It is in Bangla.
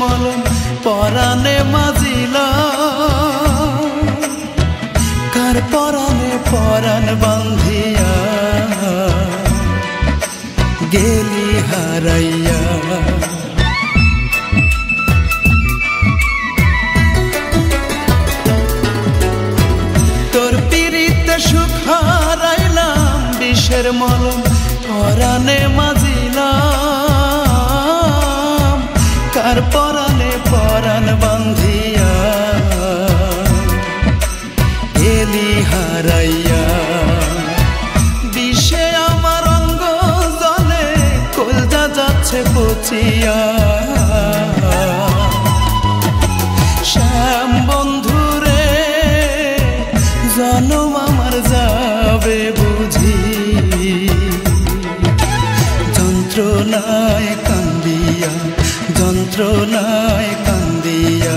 মলম পরাণে মাজিলা কার পরাণে পরাণ বান্ধিয়া গেলি হারাইয়া তোর পিরিতে সুখ হারাইলাম বিষের মলম পরাণে মাজিলাম কার পরাণে পরাণ বান্ধিয়া গেলি হারাইয়া বিষে আমার অঙ্গ জলে কলজা যাচ্ছে পচিয়া শ্যাম বন্ধুরে জনম আমার যাবে বুঝি যন্ত্রণায় কান্দিয়া যন্ত্রণায় কান্দিয়া